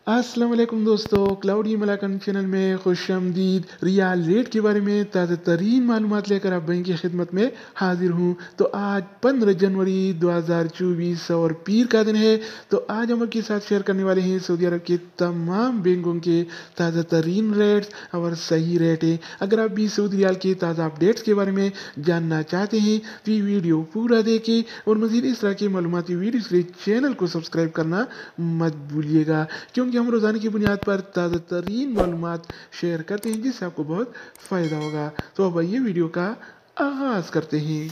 अस्सलाम वालेकुम दोस्तों, क्लाउडी मलाकन चैनल में खुशामदीद। रियाल रेट के बारे में ताज़ा तरीन मालूमात लेकर आप भाई की खिदमत में हाजिर हूँ। तो आज 15 जनवरी 2024 और पीर का दिन है। तो आज हम आपके साथ शेयर करने वाले हैं सऊदी अरब के तमाम बैंकों के ताज़ा तरीन रेट्स और सही रेट है। अगर आप भी सऊदी रियाल के ताज़ा अपडेट्स के बारे में जानना चाहते हैं तो ये वीडियो पूरा देखें और मज़ीद इस तरह की मालूमाती वीडियोज़ के लिए चैनल को सब्सक्राइब करना मत भूलिएगा, क्योंकि हम रोज़ाना की बुनियाद पर ताज़ा तरीन मालूमात शेयर करते हैं जिससे आपको बहुत फ़ायदा होगा। तो अब आइए वीडियो का आगाज़ करते हैं।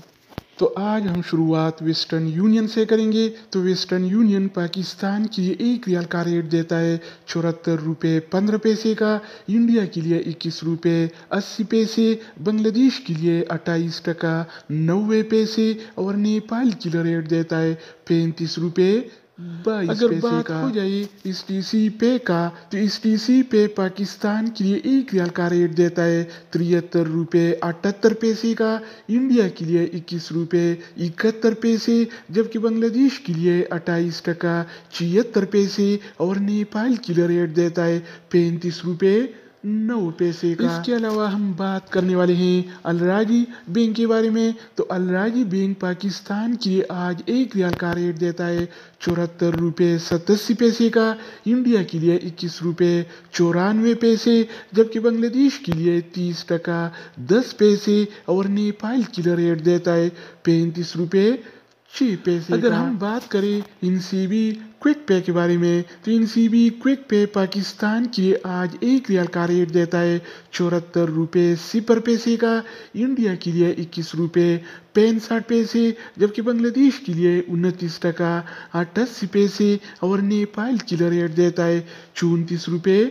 तो आज हम शुरुआत वेस्टर्न यूनियन से करेंगे। तो वेस्टर्न यूनियन पाकिस्तान के लिए 1 रियाल का रेट देता है 74 रुपये 15 पैसे का, इंडिया के लिए 21 रुपये 80 पैसे, बांग्लादेश के लिए 28 टका 90 पैसे और नेपाल के लिए रेट देता है 35 रुपये 22 अगर पैसे बात का। हो जाए इस टीसी पे का, तो इस टीसी पे पाकिस्तान के लिए 1 रियाल का रेट देता है 73 रुपये 78 पैसे का, इंडिया के लिए 21 रुपये 71 पैसे, जबकि बांग्लादेश के लिए 28 टका 76 पैसे और नेपाल के लिए रेट देता है 35 रुपये 9 पैसे का। इसके अलावा हम बात करने वाले हैं अलराजी बैंक के बारे में। तो अलराजी बैंक पाकिस्तान के लिए आज 1 रियाल का रेट देता है 74 रुपये 87 पैसे का, इंडिया के लिए 21 रुपये 94 पैसे, जबकि बांग्लादेश के लिए 30 टका 10 पैसे और नेपाल के लिए रेट देता है 35 रुपये 6 पैसे। अगर हम बात करें इनसीबी क्विक पे के बारे में, तो इनसीबी क्विक पे पाकिस्तान के लिए आज 1 रियाल का रेट देता है 74 रुपये 0 पैसे का, इंडिया के लिए 21 रुपये 65 पैसे, जबकि बांग्लादेश के लिए 29 टका 88 पैसे और नेपाल के लिए रेट देता है 34 रुपये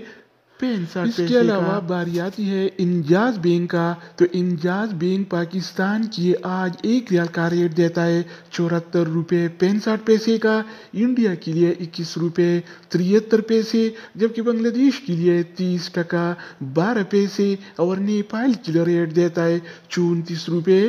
65 पैसे। इसके अलावा बारी आती है इंजाज बैंक का। तो इंजाज बैंक पाकिस्तान की आज 1 रियाल का रेट देता है 74 रुपये 65 पैसे का, इंडिया के लिए 21 रुपये 73 पैसे, जबकि बांग्लादेश के लिए 30 टका 12 पैसे और नेपाल के लिए रेट देता है 34 रुपये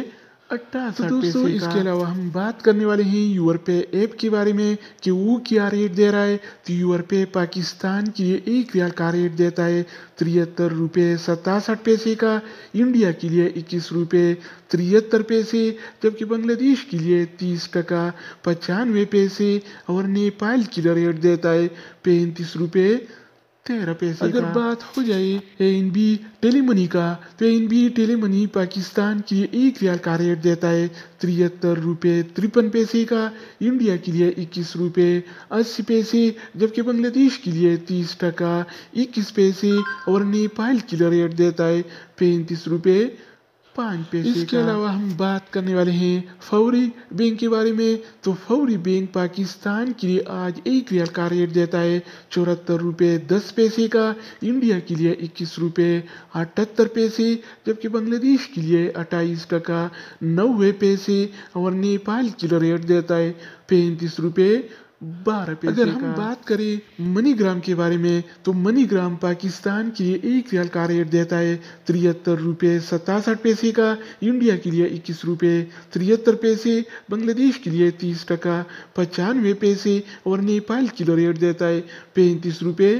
68 दोस्तों पैसे। इसके अलावा हम बात करने वाले हैं यूरपे ऐप के बारे में कि वो क्या रेट दे रहा है। तो यूरपे पाकिस्तान के लिए 1 रियाल का रेट देता है 73 रुपये 67 पैसे का, इंडिया के लिए 21 रुपये 73 पैसे, जबकि बांग्लादेश के लिए 30 टका 95 पैसे और नेपाल के लिए रेट देता है 35 रुपये 13 पैसे। अगर बात हो जाए एएनबी टेलीमनी का, तो एएनबी टेलीमनी पाकिस्तान के लिए 1 रियाल का रेट देता है 73 रुपये 53 पैसे का, इंडिया के लिए 21 रुपये 80 पैसे, जबकि बांग्लादेश के लिए 30 टका 21 पैसे और नेपाल के लिए रेट देता है 35 रुपये 5 पैसे। इसके अलावा हम बात करने वाले हैं फौरी बैंक के बारे में। तो फौरी बैंक पाकिस्तान के लिए आज 1 रियाल का रेट देता है 74 रुपये 10 पैसे का, इंडिया के लिए 21 रुपये 78 पैसे, जबकि बांग्लादेश के लिए 28 टका 90 पैसे और नेपाल के लिए रेट देता है 35 रुपये 12 पैसे। अगर हम बात करें मनीग्राम के बारे में, तो मनीग्राम पाकिस्तान के लिए 1 रियाल का रेट देता है 73 रुपये 67 पैसे का, इंडिया के लिए 21 रुपये 73 पैसे, बांग्लादेश के लिए 30 टका 95 पैसे और नेपाल के लिए रेट देता है 35 रुपये